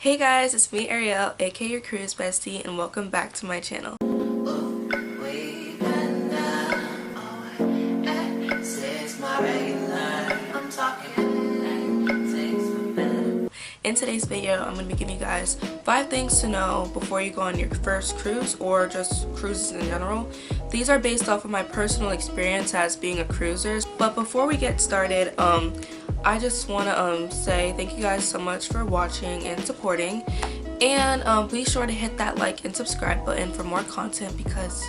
Hey guys, it's me Ariel, aka your cruise bestie, and welcome back to my channel. In today's video, I'm going to be giving you guys 5 things to know before you go on your first cruise or just cruises in general. These are based off of my personal experience as being a cruiser. But before we get started, I just want to say thank you guys so much for watching and supporting. And be sure to hit that like and subscribe button for more content because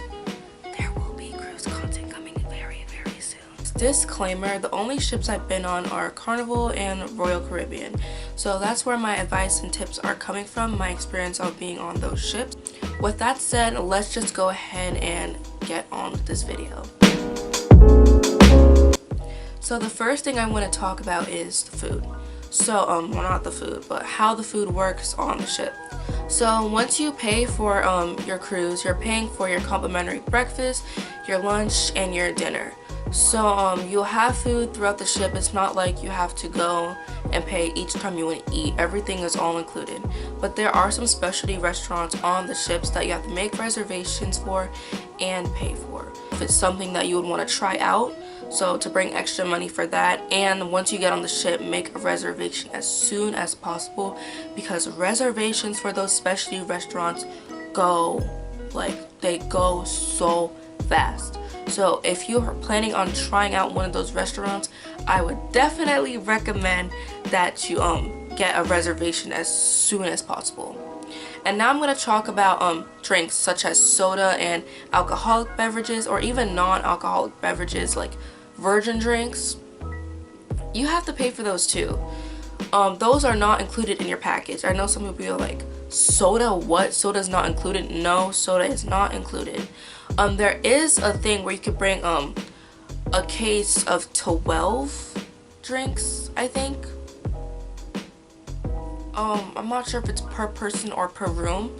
there will be cruise content coming very, very soon. Disclaimer, the only ships I've been on are Carnival and Royal Caribbean. So that's where my advice and tips are coming from, my experience of being on those ships. With that said, let's just go ahead and get on with this video. So the first thing I want to talk about is the food. So, well, not the food, but how the food works on the ship. So once you pay for your cruise, you're paying for your complimentary breakfast, your lunch, and your dinner. So you'll have food throughout the ship. It's not like you have to go and pay each time you want to eat. Everything is all included. But there are some specialty restaurants on the ships that you have to make reservations for and pay for. If it's something that you would want to try out, so to bring extra money for that, and once you get on the ship, make a reservation as soon as possible because reservations for those specialty restaurants go so fast. So if you're planning on trying out one of those restaurants, I would definitely recommend that you get a reservation as soon as possible. And now I'm going to talk about drinks such as soda and alcoholic beverages, or even non-alcoholic beverages like virgin drinks. You have to pay for those too. Those are not included in your package. I know some people be like, soda? What? Soda is not included? No, soda is not included. There is a thing where you could bring a case of 12 drinks, I think. I'm not sure if it's per person or per room.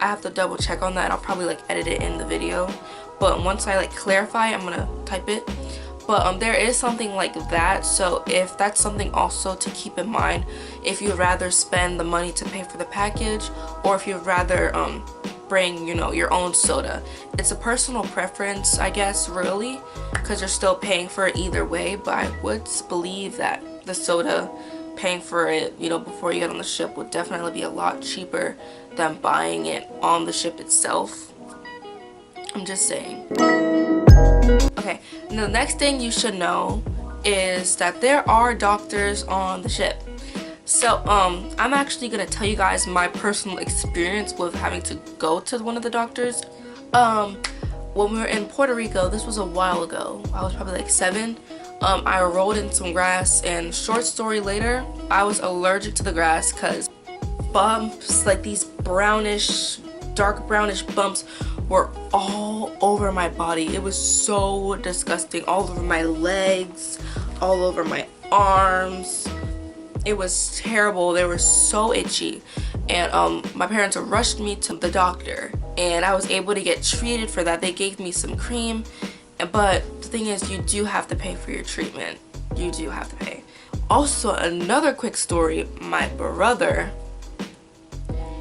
I have to double check on that. I'll probably edit it in the video. But once I clarify, I'm gonna type it. But there is something like that, so if that's something also to keep in mind, if you'd rather spend the money to pay for the package, or if you'd rather bring, your own soda. It's a personal preference, I guess, really, because you're still paying for it either way, but I would believe that the soda, paying for it, before you get on the ship would definitely be a lot cheaper than buying it on the ship itself. I'm just saying. Okay, and the next thing you should know is that there are doctors on the ship. So I'm actually gonna tell you guys my personal experience with having to go to one of the doctors. When we were in Puerto Rico, this was a while ago, I was probably 7. I rolled in some grass, and short story later, I was allergic to the grass because bumps, these brownish, dark brownish bumps were all over my body. It was so disgusting. All over my legs, all over my arms. It was terrible. They were so itchy. And my parents rushed me to the doctor, and I was able to get treated for that. They gave me some cream, but the thing is, you do have to pay for your treatment. You do have to pay. Also, another quick story, my brother,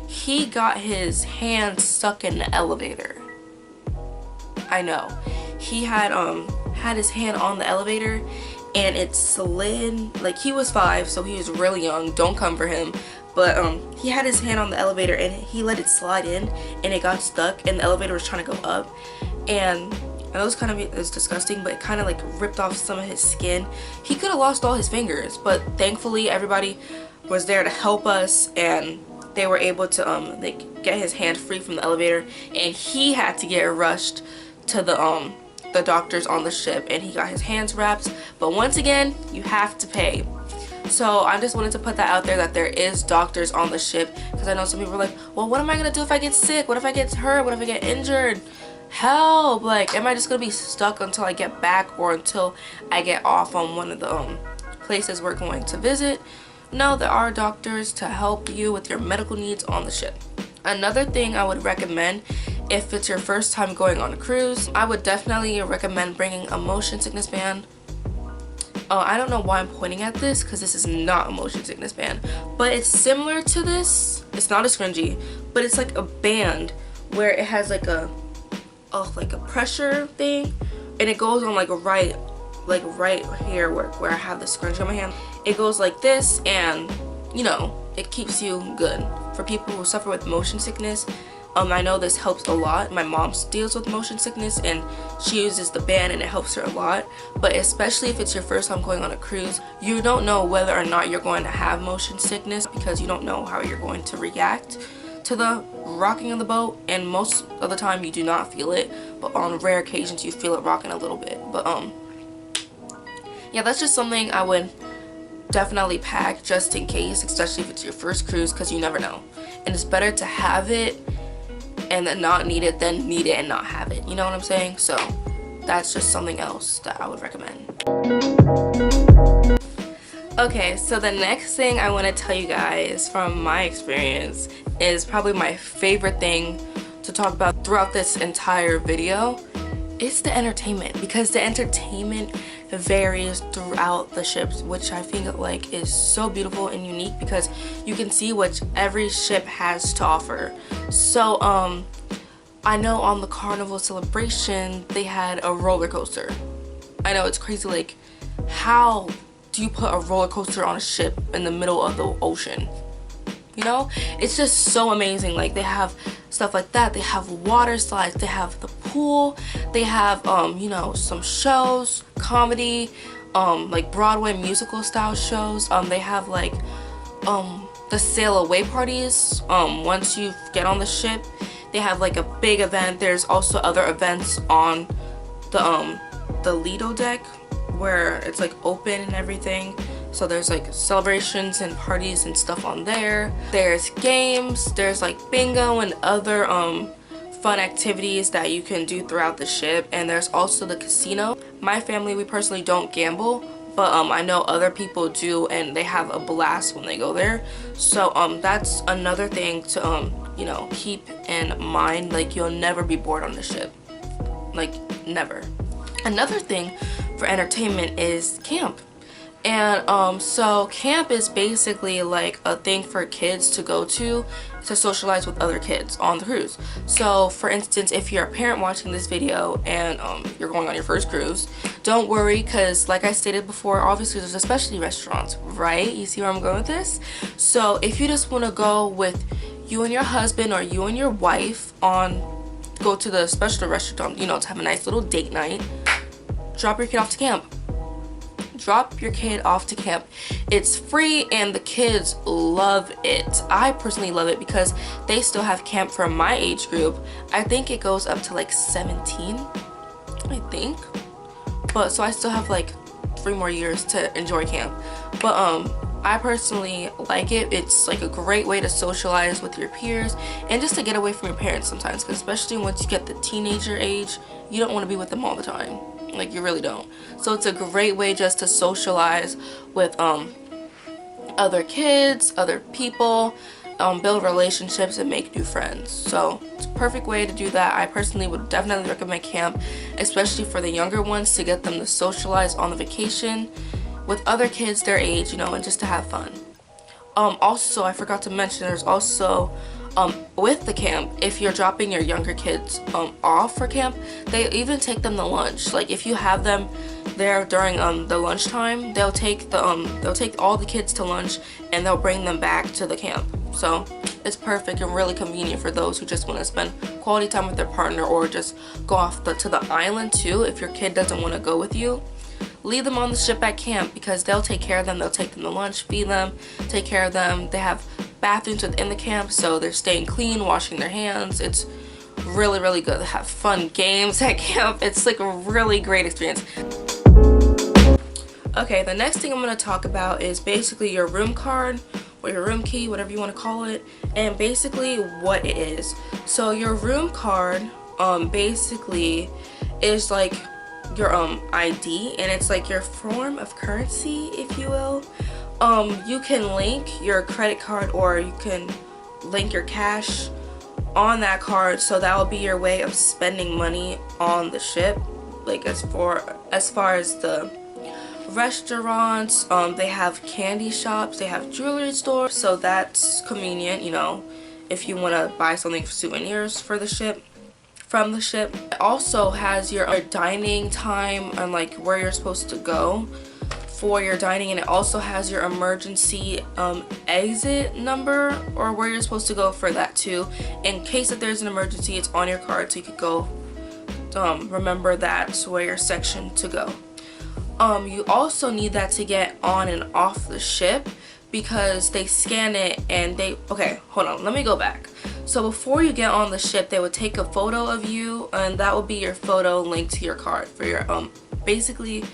he got his hand stuck in the elevator. I know. He had his hand on the elevator and it slid. He was 5, so he was really young. Don't come for him. But he had his hand on the elevator and he let it slide in, and it got stuck, and the elevator was trying to go up. And it was disgusting, but it kind of ripped off some of his skin. He could have lost all his fingers, but thankfully everybody was there to help us, and they were able to get his hand free from the elevator, and he had to get rushed to the doctors on the ship, and he got his hands wrapped. But once again, you have to pay. So I just wanted to put that out there, that there is doctors on the ship, because I know some people are like, well, what am I gonna do if I get sick? What if I get hurt? What if I get injured? Help! Am I just gonna be stuck until I get back, or until I get off on one of the places we're going to visit? No, there are doctors to help you with your medical needs on the ship. Another thing I would recommend, if it's your first time going on a cruise, I would definitely recommend bringing a motion sickness band. I don't know why I'm pointing at this because this is not a motion sickness band, but it's similar to this. It's not a scrunchie, but it's like a band where it has like a pressure thing, and it goes on like right here where I have the scrunchie on my hand. It goes like this, and you know, it keeps you good. For people who suffer with motion sickness, I know this helps a lot. My mom deals with motion sickness and she uses the band and it helps her a lot. But especially if it's your first time going on a cruise, you don't know whether or not you're going to have motion sickness because you don't know how you're going to react to the rocking of the boat, and most of the time you do not feel it, but on rare occasions you feel it rocking a little bit. But yeah, that's just something I would definitely pack just in case, especially if it's your first cruise, because you never know. And it's better to have it and then not need it than need it and not have it, you know what I'm saying? So that's just something else that I would recommend. Okay, so the next thing I want to tell you guys from my experience is probably my favorite thing to talk about throughout this entire video. It's the entertainment, because the entertainment varies throughout the ships, which I think like is so beautiful and unique because you can see what every ship has to offer. So I know on the Carnival Celebration they had a roller coaster. I know it's crazy, like how do you put a roller coaster on a ship in the middle of the ocean? You know, it's just so amazing. Like they have stuff like that. They have water slides, they have the pool, they have you know, some shows, comedy, like Broadway musical style shows. They have like the sail away parties. Once you get on the ship, they have like a big event. There's also other events on the Lido deck where it's like open and everything. So there's like celebrations and parties and stuff on there. There's games, there's like bingo and other fun activities that you can do throughout the ship. And there's also the casino. My family, we personally don't gamble, but I know other people do and they have a blast when they go there. So that's another thing to you know, keep in mind. Like you'll never be bored on the ship, like never. Another thing for entertainment is camp. And so camp is basically like a thing for kids to go to socialize with other kids on the cruise. So for instance, if you're a parent watching this video and you're going on your first cruise, don't worry, because like I stated before, obviously there's specialty restaurants, right? You see where I'm going with this? So if you just want to go with you and your husband or you and your wife go to the specialty restaurant, you know, to have a nice little date night, drop your kid off to camp. Drop your kid off to camp. It's free and the kids love it. I personally love it because they still have camp for my age group. I think it goes up to like 17, I think. But so I still have like 3 more years to enjoy camp. But I personally like it. It's like a great way to socialize with your peers and just to get away from your parents sometimes, because especially once you get the teenager age, you don't want to be with them all the time. Like you really don't. So it's a great way just to socialize with other kids, other people, build relationships and make new friends. So it's a perfect way to do that. I personally would definitely recommend camp, especially for the younger ones, to get them to socialize on the vacation with other kids their age, you know, and just to have fun. Also, I forgot to mention, there's also with the camp, if you're dropping your younger kids off for camp, they even take them to lunch. Like if you have them there during the lunchtime, they'll take all the kids to lunch and they'll bring them back to the camp. So it's perfect and really convenient for those who just want to spend quality time with their partner, or just go off to the island too. If your kid doesn't want to go with you, leave them on the ship at camp, because they'll take care of them. They'll take them to lunch, feed them, take care of them. They have bathrooms within the camp, so they're staying clean, washing their hands. It's really, really good. They have fun games at camp. It's like a really great experience. Okay, the next thing I'm going to talk about is basically your room card or your room key, whatever you want to call it, and basically what it is. So your room card basically is like your ID, and it's like your form of currency, if you will. You can link your credit card, or you can link your cash on that card, so that will be your way of spending money on the ship, like as far as the restaurants, they have candy shops, they have jewelry stores, so that's convenient, you know, if you want to buy something for souvenirs for the ship, from the ship. It also has your dining time and like where you're supposed to go for your dining, and it also has your emergency exit number, or where you're supposed to go for that too. In case that there's an emergency, it's on your card, so you could go remember that's where your section to go. You also need that to get on and off the ship, because they scan it and they, okay, hold on, let me go back. So before you get on the ship, they would take a photo of you, and that would be your photo linked to your card for your basically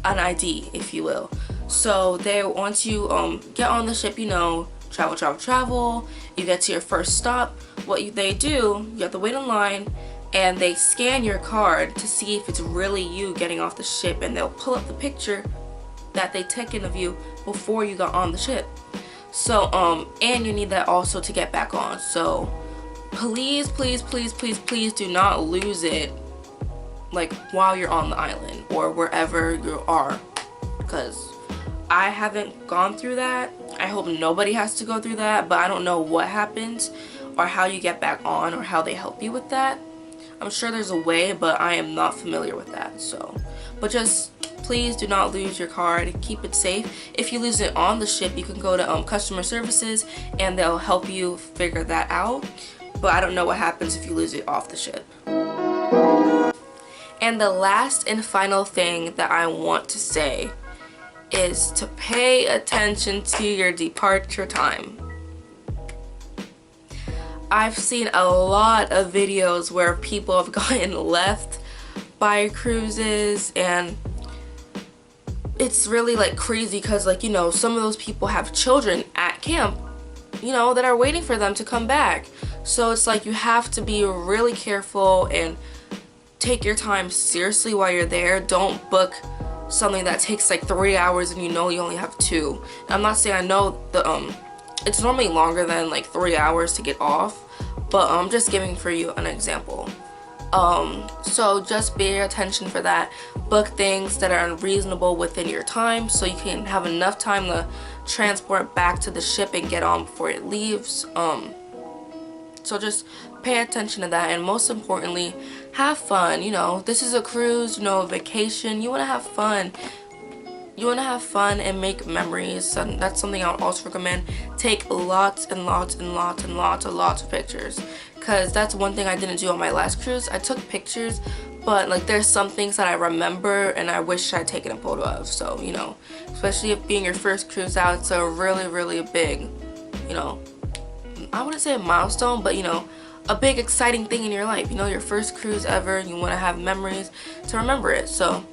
an ID, if you will. So they, once you get on the ship, you know, travel, you get to your first stop, they do, you have to wait in line, and they scan your card to see if it's really you getting off the ship, and they'll pull up the picture that they taken of you before you got on the ship. So and you need that also to get back on. So please do not lose it like while you're on the island or wherever you are, because I haven't gone through that. I hope nobody has to go through that, but I don't know what happens or how you get back on or how they help you with that. I'm sure there's a way, but I am not familiar with that. So, but just please do not lose your card. Keep it safe. If you lose it on the ship, you can go to customer services and they'll help you figure that out. But I don't know what happens if you lose it off the ship. And the last and final thing that I want to say is to pay attention to your departure time. I've seen a lot of videos where people have gotten left by cruises, and it's really like crazy because, like, you know, some of those people have children at camp, you know, that are waiting for them to come back. So it's like you have to be really careful and take your time seriously while you're there. Don't book something that takes like 3 hours and you know you only have 2. And I'm not saying, I know the it's normally longer than like 3 hours to get off, but I'm just giving for you an example. So just pay attention for that. Book things that are reasonable within your time, so you can have enough time to transport back to the ship and get on before it leaves. So just pay attention to that, and most importantly, have fun. You know, this is a cruise, you know, a vacation. You want to have fun. You want to have fun and make memories, and that's something I would also recommend. Take lots and lots of pictures, because that's one thing I didn't do on my last cruise. I took pictures, but like there's some things that I remember and I wish I'd taken a photo of. So, you know, especially if being your first cruise out, it's a really big, you know, I wouldn't say a milestone, but you know, a big exciting thing in your life. You know, your first cruise ever, you want to have memories to remember it. So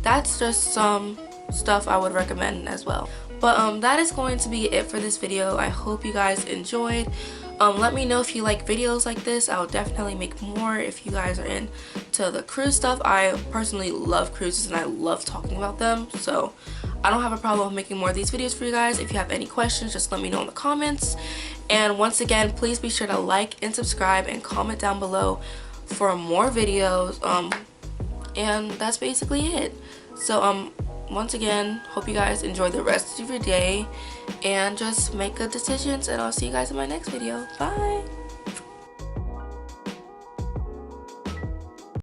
that's just some stuff I would recommend as well. But that is going to be it for this video. I hope you guys enjoyed. Let me know if you like videos like this. I'll definitely make more if you guys are into the cruise stuff. I personally love cruises and I love talking about them, so I don't have a problem with making more of these videos for you guys. If you have any questions, just let me know in the comments. And once again, please be sure to like and subscribe and comment down below for more videos. And that's basically it. So once again, hope you guys enjoy the rest of your day and just make good decisions, and I'll see you guys in my next video. Bye.